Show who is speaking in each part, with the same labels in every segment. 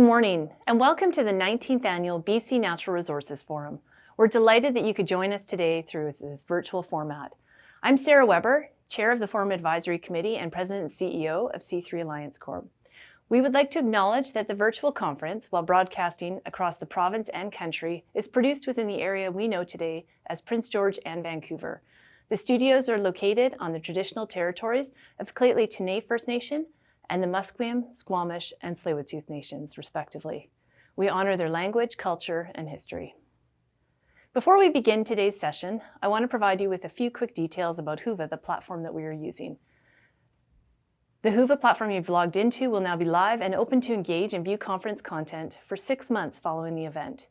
Speaker 1: morning, and welcome to the 19th Annual BC Natural Resources Forum. We're delighted that you could join us today through this virtual format. I'm Sarah Weber, Chair of the Forum Advisory Committee and President and CEO of C3 Alliance Corp. We would like to acknowledge that the virtual conference, while broadcasting across the province and country, is produced within the area we know today as Prince George and Vancouver. The studios are located on the traditional territories of Lheidli First Nation and the Musqueam, Squamish, and Tsleil-Waututh Nations, respectively. We honor their language, culture, and history. Before we begin today's session, I want to provide you with a few quick details about Whova, the platform that we are using. The Whova platform you've logged into will now be live and open to engage and view conference content for 6 months following the event.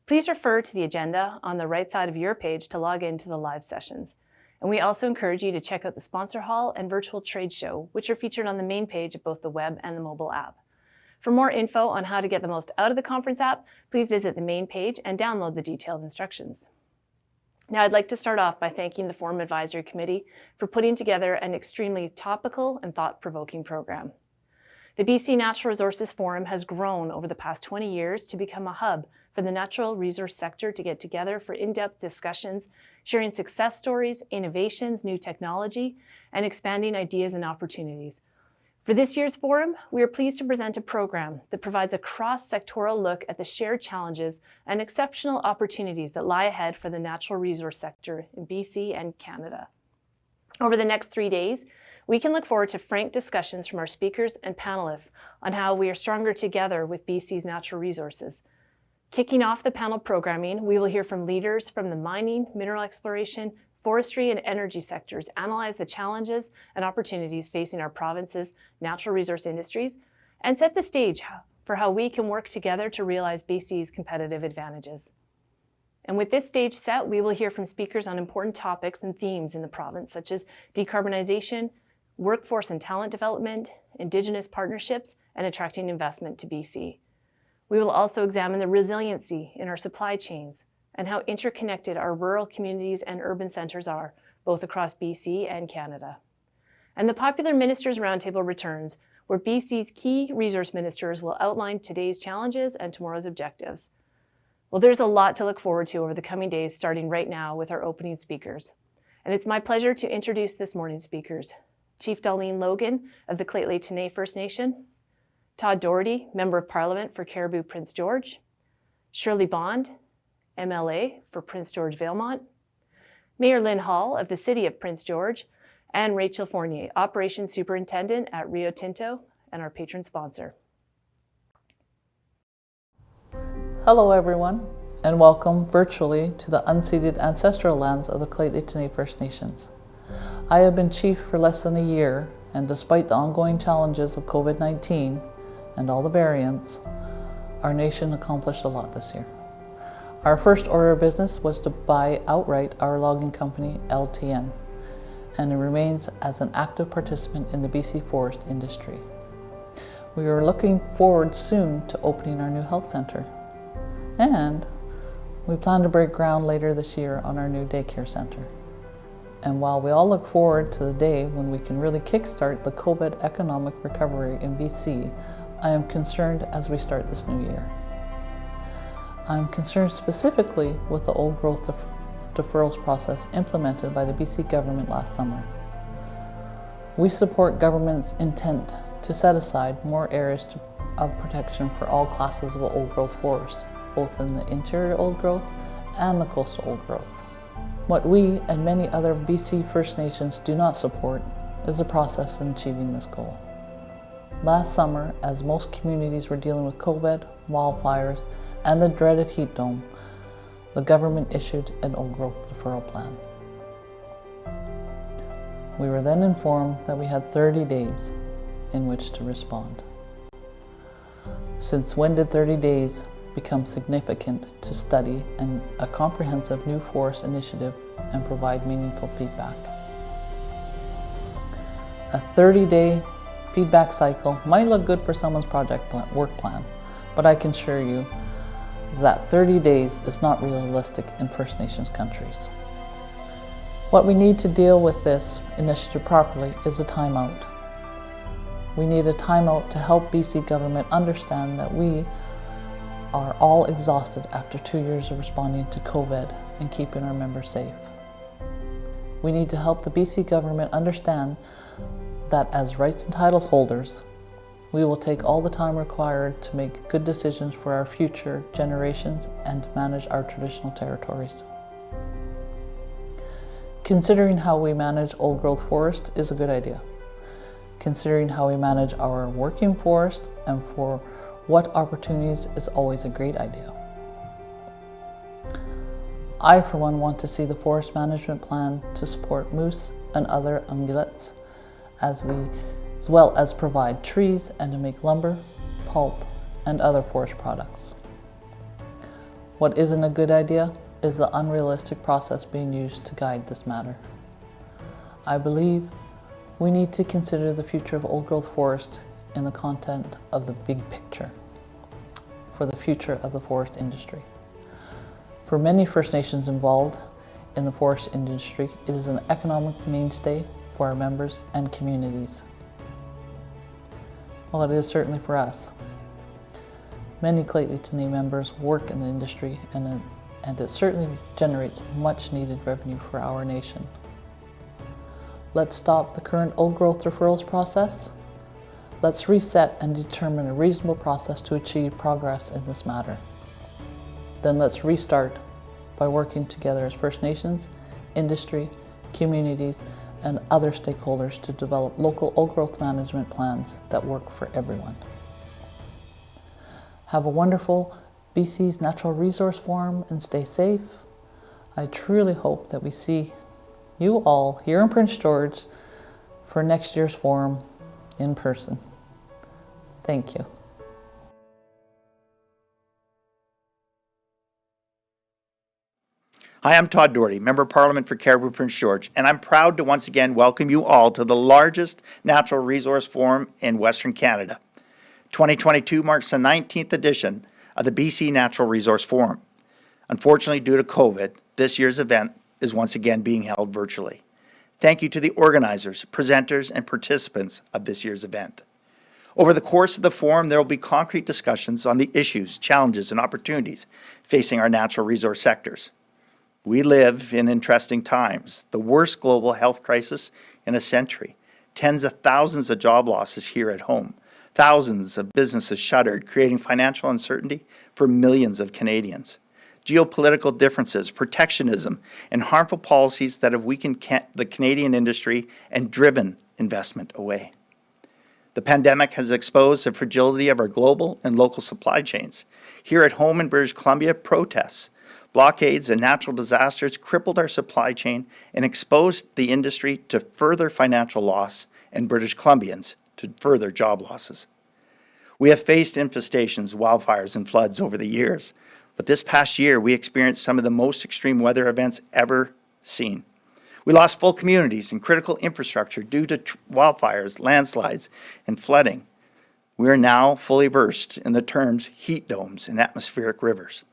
Speaker 1: Please refer to the agenda on the right side of your page to log into the live sessions. And we also encourage you to check out the sponsor hall and virtual trade show, which are featured on the main page of both the web and the mobile app. For more info on how to get the most out of the conference app, please visit the main page and download the detailed instructions. Now, I'd like to start off by thanking the Forum Advisory Committee for putting together an extremely topical and thought-provoking program. The BC Natural Resources Forum has grown over the past 20 years to become a hub for the natural resource sector to get together for in-depth discussions, sharing success stories, innovations, new technology, and expanding ideas and opportunities. For this year's forum, we are pleased to present a program that provides a cross-sectoral look at the shared challenges and exceptional opportunities that lie ahead for the natural resource sector in BC and Canada. Over the next 3 days, we can look forward to frank discussions from our speakers and panelists on how we are stronger together with BC's natural resources. Kicking off the panel programming, we will hear from leaders from the mining, mineral exploration, forestry, and energy sectors, analyze the challenges and opportunities facing our province's natural resource industries, and set the stage for how we can work together to realize BC's competitive advantages. And with this stage set, we will hear from speakers on important topics and themes in the province, such as decarbonization, workforce and talent development, Indigenous partnerships, and attracting investment to BC. We will also examine the resiliency in our supply chains and how interconnected our rural communities and urban centres are, both across BC and Canada. And the Popular Ministers Roundtable returns, where BC's key resource ministers will outline today's challenges and tomorrow's objectives. Well, there's a lot to look forward to over the coming days, starting right now with our opening speakers. And it's my pleasure to introduce this morning's speakers. Chief Dolleen Logan of the Lheidli First Nation, Todd Doherty, Member of Parliament for Cariboo-Prince George, Shirley Bond, MLA for Prince George-Valemount, Mayor Lynn Hall of the City of Prince George, and Rachel Fournier, Operations Superintendent at Rio Tinto and our patron sponsor.
Speaker 2: Hello everyone, and welcome virtually to the unceded ancestral lands of the Lheidli First Nations. I have been chief for less than a year, and despite the ongoing challenges of COVID-19 and all the variants, our nation accomplished a lot this year. Our first order of business was to buy outright our logging company, LTN, and it remains as an active participant in the BC forest industry. We are looking forward soon to opening our new health centre, and we plan to break ground later this year on our new daycare centre. And while we all look forward to the day when we can really kickstart the COVID economic recovery in BC, I am concerned as we start this new year. I'm concerned specifically with the old growth deferrals process implemented by the BC government last summer. We support government's intent to set aside more areas of protection for all classes of old growth forest, both in the interior old growth and the coastal old growth. What we and many other BC First Nations do not support is the process in achieving this goal. Last summer, as most communities were dealing with COVID, wildfires, and the dreaded heat dome, the government issued an old growth deferral plan. We were then informed that we had 30 days in which to respond. Since when did 30 days become significant to study a comprehensive new forest initiative and provide meaningful feedback? A 30-day feedback cycle might look good for someone's work plan, but I can assure you that 30 days is not realistic in First Nations countries. What we need to deal with this initiative properly is a timeout. We need a timeout to help BC government understand that we are all exhausted after 2 years of responding to COVID and keeping our members safe. We need to help the BC government understand that as rights and titles holders, we will take all the time required to make good decisions for our future generations and to manage our traditional territories. Considering how we manage old growth forest is a good idea. Considering how we manage our working forest and for what opportunities is always a great idea. I, for one, want to see the forest management plan to support moose and other ungulates, as well as provide trees and to make lumber, pulp, and other forest products. What isn't a good idea is the unrealistic process being used to guide this matter. I believe we need to consider the future of old growth forest in the content of the big picture for the future of the forest industry. For many First Nations involved in the forest industry, it is an economic mainstay for our members and communities. Well, it is certainly for us. Many Lheidli members work in the industry and it certainly generates much needed revenue for our nation. Let's stop the current old growth referrals process. Let's reset and determine a reasonable process to achieve progress in this matter. Then let's restart by working together as First Nations, industry, communities, and other stakeholders to develop local old growth management plans that work for everyone. Have a wonderful BC's Natural Resource Forum and stay safe. I truly hope that we see you all here in Prince George for next year's forum in person. Thank you.
Speaker 3: Hi, I'm Todd Doherty, Member of Parliament for Cariboo-Prince George, and I'm proud to once again welcome you all to the largest natural resource forum in Western Canada. 2022 marks the 19th edition of the BC Natural Resource Forum. Unfortunately, due to COVID, this year's event is once again being held virtually. Thank you to the organizers, presenters, and participants of this year's event. Over the course of the forum, there will be concrete discussions on the issues, challenges, and opportunities facing our natural resource sectors. We live in interesting times, the worst global health crisis in a century, tens of thousands of job losses here at home, thousands of businesses shuttered, creating financial uncertainty for millions of Canadians, geopolitical differences, protectionism, and harmful policies that have weakened the Canadian industry and driven investment away. The pandemic has exposed the fragility of our global and local supply chains. Here at home in British Columbia, protests, blockades, and natural disasters crippled our supply chain and exposed the industry to further financial loss and British Columbians to further job losses. We have faced infestations, wildfires, and floods over the years, but this past year we experienced some of the most extreme weather events ever seen. We lost full communities and critical infrastructure due to wildfires, landslides, and flooding. We are now fully versed in the terms heat domes and atmospheric rivers.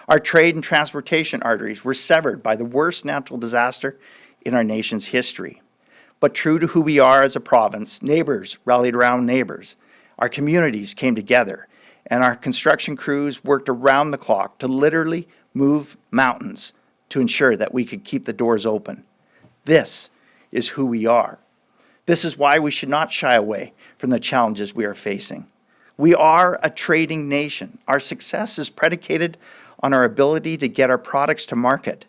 Speaker 3: Our trade and transportation arteries were severed by the worst natural disaster in our nation's history. But true to who we are as a province, neighbors rallied around neighbors. Our communities came together, and our construction crews worked around the clock to literally move mountains to ensure that we could keep the doors open. This is who we are. This is why we should not shy away from the challenges we are facing. We are a trading nation. Our success is predicated on our ability to get our products to market.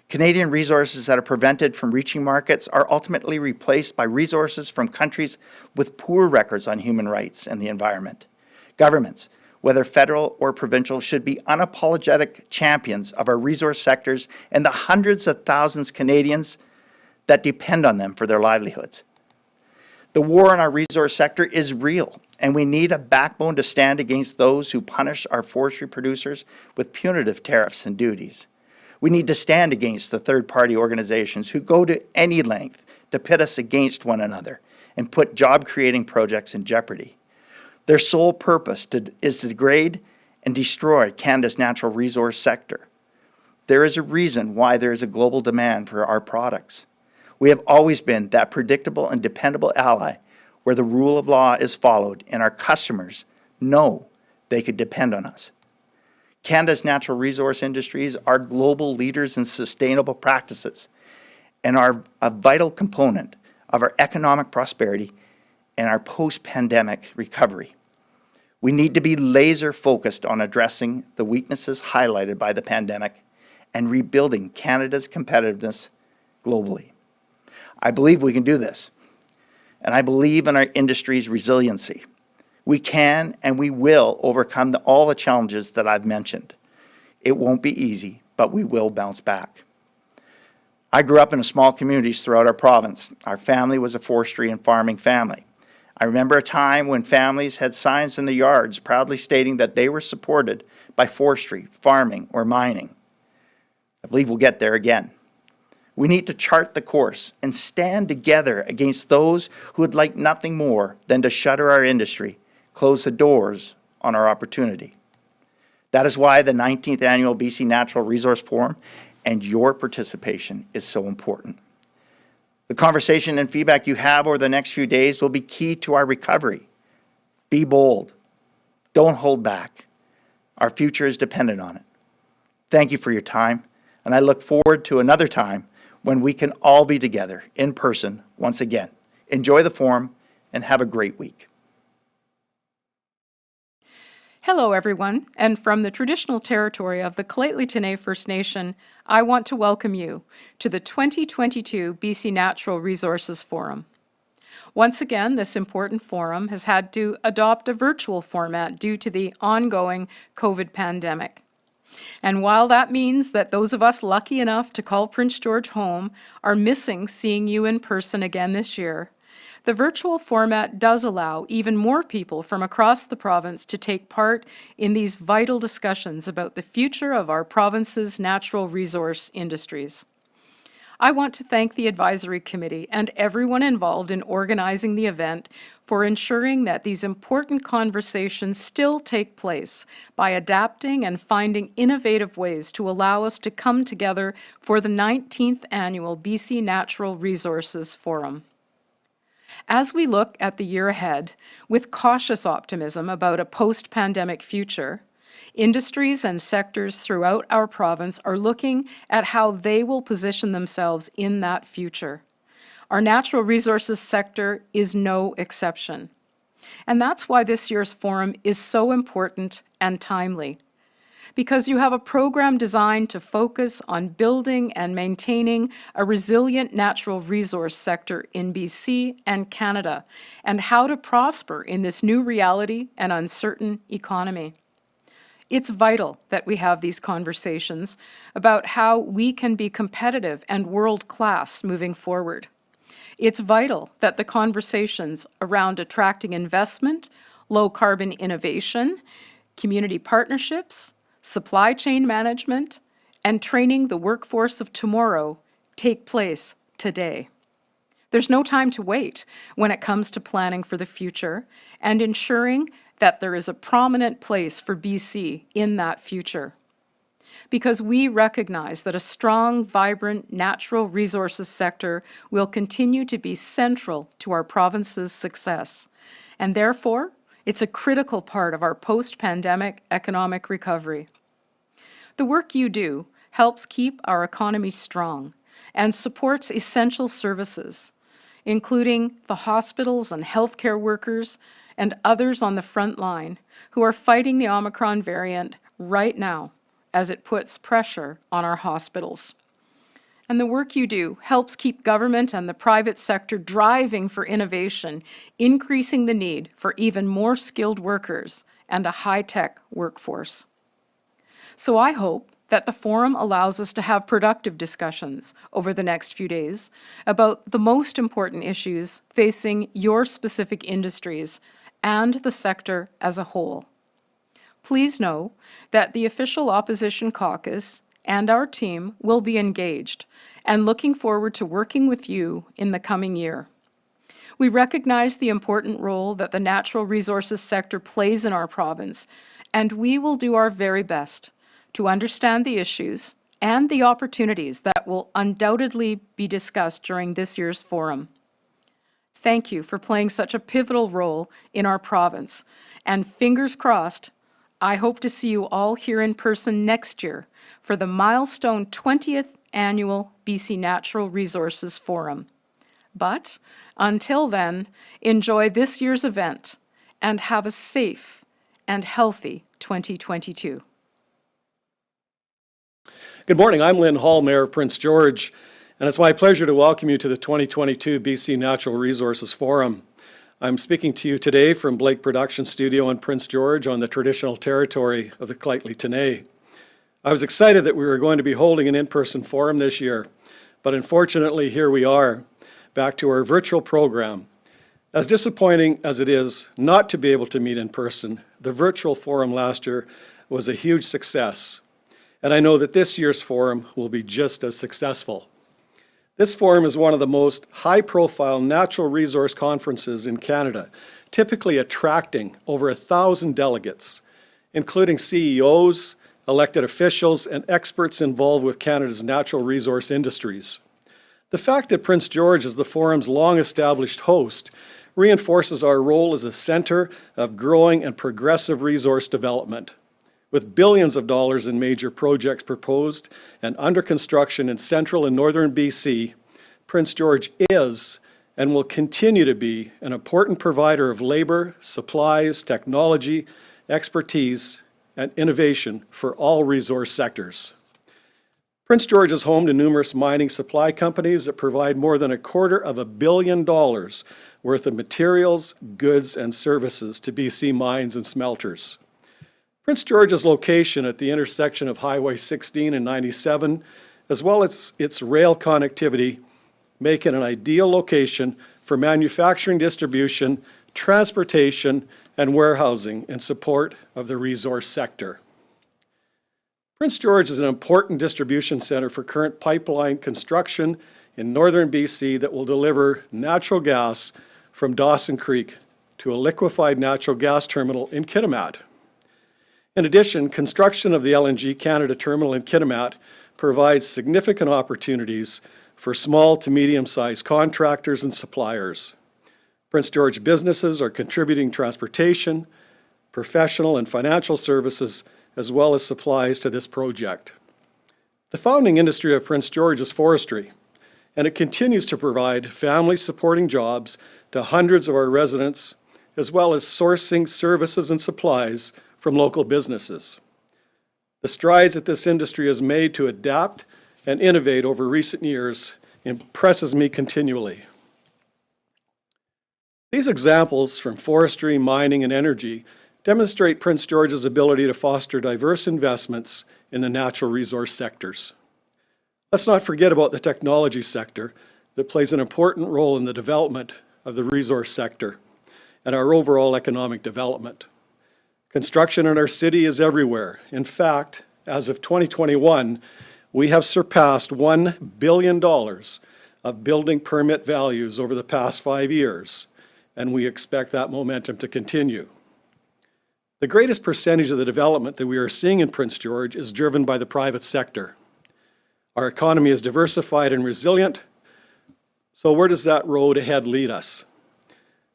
Speaker 3: Canadian resources that are prevented from reaching markets are ultimately replaced by resources from countries with poor records on human rights and the environment. Governments, whether federal or provincial, should be unapologetic champions of our resource sectors and the hundreds of thousands of Canadians that depend on them for their livelihoods. The war in our resource sector is real, and we need a backbone to stand against those who punish our forestry producers with punitive tariffs and duties. We need to stand against the third-party organizations who go to any length to pit us against one another and put job-creating projects in jeopardy. Their sole purpose is to degrade and destroy Canada's natural resource sector. There is a reason why there is a global demand for our products. We have always been that predictable and dependable ally where the rule of law is followed and our customers know they could depend on us. Canada's natural resource industries are global leaders in sustainable practices and are a vital component of our economic prosperity and our post-pandemic recovery. We need to be laser focused on addressing the weaknesses highlighted by the pandemic and rebuilding Canada's competitiveness globally. I believe we can do this, and I believe in our industry's resiliency. We can and we will overcome all the challenges that I've mentioned. It won't be easy, but we will bounce back. I grew up in small communities throughout our province. Our family was a forestry and farming family. I remember a time when families had signs in the yards proudly stating that they were supported by forestry, farming, or mining. I believe we'll get there again. We need to chart the course and stand together against those who would like nothing more than to shutter our industry, close the doors on our opportunity. That is why the 19th Annual BC Natural Resource Forum and your participation is so important. The conversation and feedback you have over the next few days will be key to our recovery. Be bold. Don't hold back. Our future is dependent on it. Thank you for your time, and I look forward to another time when we can all be together in person once again. Enjoy the forum and have a great week.
Speaker 4: Hello, everyone, and from the traditional territory of the Lheidli First Nation, I want to welcome you to the 2022 BC Natural Resources Forum. Once again, this important forum has had to adopt a virtual format due to the ongoing COVID pandemic. And while that means that those of us lucky enough to call Prince George home are missing seeing you in person again this year, the virtual format does allow even more people from across the province to take part in these vital discussions about the future of our province's natural resource industries. I want to thank the Advisory Committee and everyone involved in organizing the event for ensuring that these important conversations still take place by adapting and finding innovative ways to allow us to come together for the 19th Annual BC Natural Resources Forum. As we look at the year ahead with cautious optimism about a post-pandemic future, industries and sectors throughout our province are looking at how they will position themselves in that future. Our natural resources sector is no exception. And that's why this year's forum is so important and timely, because you have a program designed to focus on building and maintaining a resilient natural resource sector in BC and Canada, and how to prosper in this new reality and uncertain economy. It's vital that we have these conversations about how we can be competitive and world-class moving forward. It's vital that the conversations around attracting investment, low-carbon innovation, community partnerships, supply chain management, and training the workforce of tomorrow take place today. There's no time to wait when it comes to planning for the future and ensuring that there is a prominent place for BC in that future. Because we recognize that a strong, vibrant natural resources sector will continue to be central to our province's success, and therefore, it's a critical part of our post-pandemic economic recovery. The work you do helps keep our economy strong and supports essential services, including the hospitals and healthcare workers and others on the front line who are fighting the Omicron variant right now as it puts pressure on our hospitals. And the work you do helps keep government and the private sector driving for innovation, increasing the need for even more skilled workers and a high-tech workforce. So I hope that the forum allows us to have productive discussions over the next few days about the most important issues facing your specific industries and the sector as a whole. Please know that the official opposition caucus and our team will be engaged and looking forward to working with you in the coming year. We recognize the important role that the natural resources sector plays in our province, and we will do our very best to understand the issues and the opportunities that will undoubtedly be discussed during this year's forum. thank you for playing such a pivotal role in our province. And fingers crossed, I hope to see you all here in person next year for the milestone 20th Annual BC Natural Resources Forum. But until then, enjoy this year's event and have a safe and healthy 2022.
Speaker 5: Good morning. I'm Lynn Hall, Mayor of Prince George, and it's my pleasure to welcome you to the 2022 BC Natural Resources Forum. I'm speaking to you today from Blake Production Studio in Prince George on the traditional territory of the Lheidli Tinto. I was excited that we were going to be holding an in-person forum this year, but unfortunately here we are, back to our virtual program. As disappointing as it is not to be able to meet in person, the virtual forum last year was a huge success, and I know that this year's forum will be just as successful. This forum is one of the most high-profile natural resource conferences in Canada, typically attracting over 1,000 delegates, including CEOs, elected officials, and experts involved with Canada's natural resource industries. The fact that Prince George is the forum's long-established host reinforces our role as a center of growing and progressive resource development. With billions of dollars in major projects proposed and under construction in central and northern BC, Prince George is and will continue to be an important provider of labor, supplies, technology, expertise, and innovation for all resource sectors. Prince George is home to numerous mining supply companies that provide more than $250 million worth of materials, goods, and services to BC mines and smelters. Prince George's location at the intersection of Highway 16 and 97, as well as its rail connectivity, make it an ideal location for manufacturing, distribution, transportation, and warehousing in support of the resource sector. Prince George is an important distribution center for current pipeline construction in northern BC that will deliver natural gas from Dawson Creek to a liquefied natural gas terminal in Kitimat. In addition, construction of the LNG Canada terminal in Kitimat provides significant opportunities for small to medium-sized contractors and suppliers. Prince George businesses are contributing transportation, professional and financial services, as well as supplies to this project. The founding industry of Prince George is forestry, and it continues to provide family-supporting jobs to hundreds of our residents, as well as sourcing services and supplies from local businesses. The strides that this industry has made to adapt and innovate over recent years impresses me continually. These examples from forestry, mining, and energy demonstrate Prince George's ability to foster diverse investments in the natural resource sectors. Let's not forget about the technology sector that plays an important role in the development of the resource sector and our overall economic development. Construction in our city is everywhere. In fact, as of 2021, we have surpassed $1 billion of building permit values over the past 5 years, and we expect that momentum to continue. The greatest percentage of the development that we are seeing in Prince George is driven by the private sector. Our economy is diversified and resilient, so where does that road ahead lead us?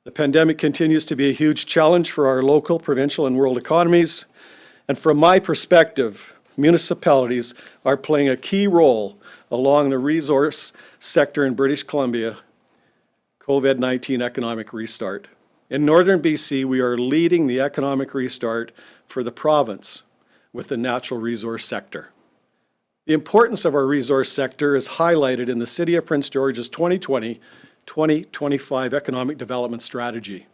Speaker 5: The pandemic continues to be a huge challenge for our local, provincial, and world economies, and from my perspective, municipalities are playing a key role along the resource sector in British Columbia COVID-19 economic restart. In northern BC, we are leading the economic restart for the province with the natural resource sector. The importance of our resource sector is highlighted in the City of Prince George's 2020-2025 Economic Development Strategy,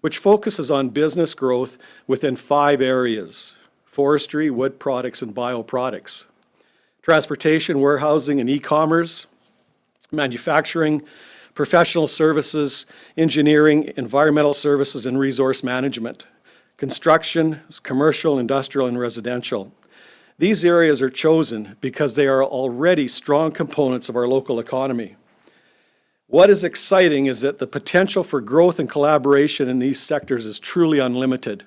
Speaker 5: which focuses on business growth within 5 areas: forestry, wood products, and bioproducts, transportation, warehousing, and e-commerce, manufacturing, professional services, engineering, environmental services, and resource management, construction, commercial, industrial, and residential. These areas are chosen because they are already strong components of our local economy. What is exciting is that the potential for growth and collaboration in these sectors is truly unlimited.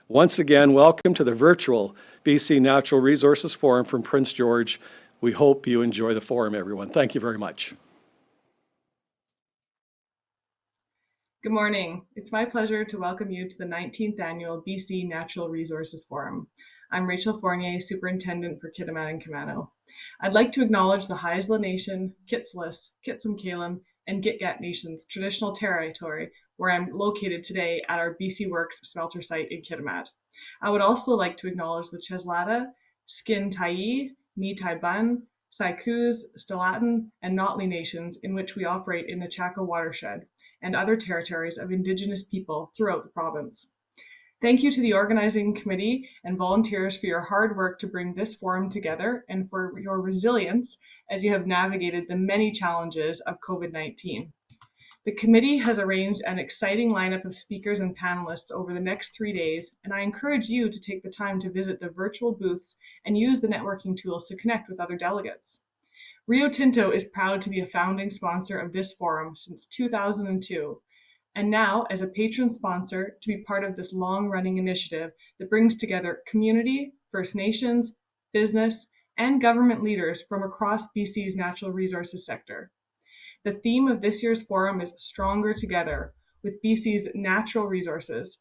Speaker 5: Once again, welcome to the virtual BC Natural Resources Forum from Prince George. We hope you enjoy the forum, everyone. Thank you very much.
Speaker 6: Good morning. It's my pleasure to welcome you to the 19th Annual BC Natural Resources Forum. I'm Rachel Fournier, Superintendent for Kitimat and Camano. I'd like to acknowledge the Haisla Nation, Kitsillis, Kitsum-Kalim, and Gitgat Nations traditional territory where I'm located today at our BC Works smelter site in Kitimat. I would also like to acknowledge the Cheslata, Skin Tyee, Ni Tai Bun, Saikuz, Stalatin, and Notley nations in which we operate in the Chaco watershed and other territories of Indigenous people throughout the province. Thank you to the organizing committee and volunteers for your hard work to bring this forum together and for your resilience as you have navigated the many challenges of COVID-19. The committee has arranged an exciting lineup of speakers and panelists over the next 3 days, and I encourage you to take the time to visit the virtual booths and use the networking tools to connect with other delegates. Rio Tinto is proud to be a founding sponsor of this forum since 2002, and now as a patron sponsor to be part of this long-running initiative that brings together community, First Nations, business, and government leaders from across BC's natural resources sector. The theme of this year's forum is Stronger Together with BC's natural resources.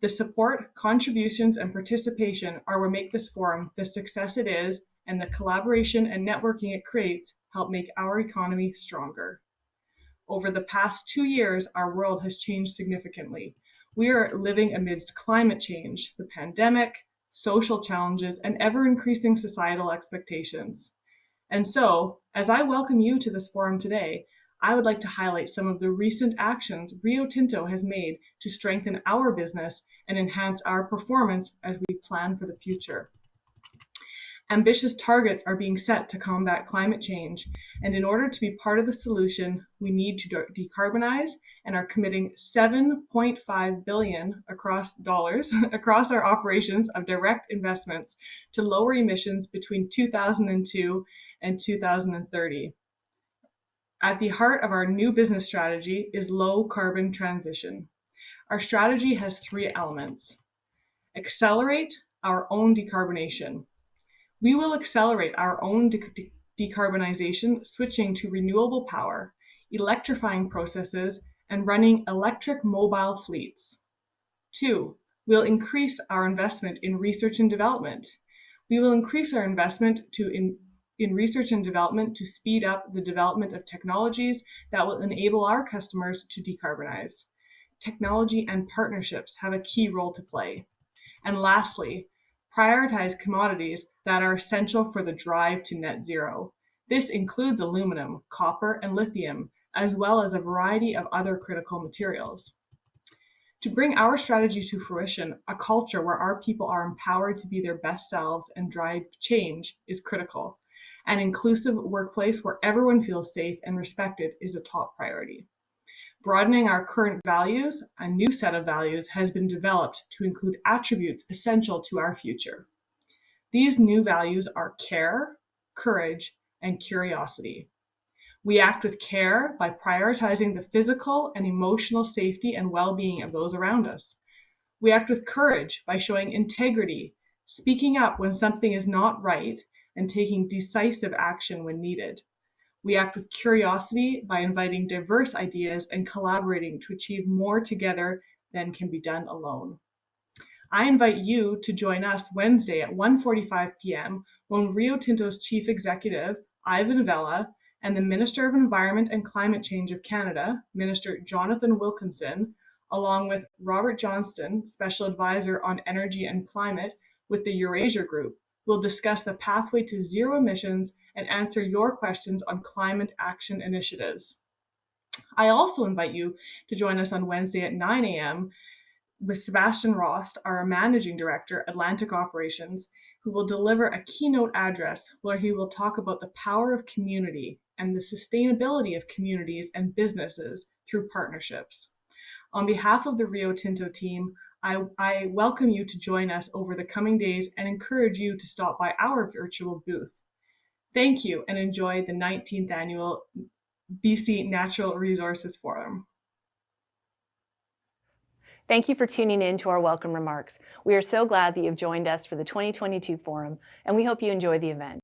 Speaker 6: The support, contributions, and participation are what make this forum the success it is, and the collaboration and networking it creates help make our economy stronger. Over the past 2 years, our world has changed significantly. We are living amidst climate change, the pandemic, social challenges, and ever-increasing societal expectations. And so, as I welcome you to this forum today, I would like to highlight some of the recent actions Rio Tinto has made to strengthen our business and enhance our performance as we plan for the future. Ambitious targets are being set to combat climate change, and in order to be part of the solution, we need to decarbonize and are committing $7.5 billion across our operations of direct investments to lower emissions between 2002 and 2030. At the heart of our new business strategy is low carbon transition. Our strategy has 3 elements. Accelerate our own decarbonation. We will accelerate our own decarbonization, switching to renewable power, electrifying processes, and running electric mobile fleets. 2, we'll increase our investment in research and development. We will increase our investment in research and development to speed up the development of technologies that will enable our customers to decarbonize. Technology and partnerships have a key role to play. And lastly, prioritize commodities that are essential for the drive to net zero. This includes aluminum, copper, and lithium, as well as a variety of other critical materials. To bring our strategy to fruition, a culture where our people are empowered to be their best selves and drive change is critical. An inclusive workplace where everyone feels safe and respected is a top priority. Broadening our current values, a new set of values has been developed to include attributes essential to our future. These new values are care, courage, and curiosity. We act with care by prioritizing the physical and emotional safety and well-being of those around us. We act with courage by showing integrity, speaking up when something is not right, and taking decisive action when needed. We act with curiosity by inviting diverse ideas and collaborating to achieve more together than can be done alone. I invite you to join us Wednesday at 1:45 p.m. when Rio Tinto's Chief Executive, Ivan Vella, and the Minister of Environment and Climate Change of Canada, Minister Jonathan Wilkinson, along with Robert Johnston, Special Advisor on Energy and Climate with the Eurasia Group, will discuss the pathway to zero emissions and answer your questions on climate action initiatives. I also invite you to join us on Wednesday at 9 a.m. with Sebastian Rost, our Managing Director, Atlantic Operations, who will deliver a keynote address where he will talk about the power of community and the sustainability of communities and businesses through partnerships. On behalf of the Rio Tinto team, I welcome you to join us over the coming days and encourage you to stop by our virtual booth. Thank you and enjoy the 19th Annual BC Natural Resources Forum.
Speaker 1: Thank you for tuning in to our welcome remarks. We are so glad that you've joined us for the 2022 forum, and we hope you enjoy the event.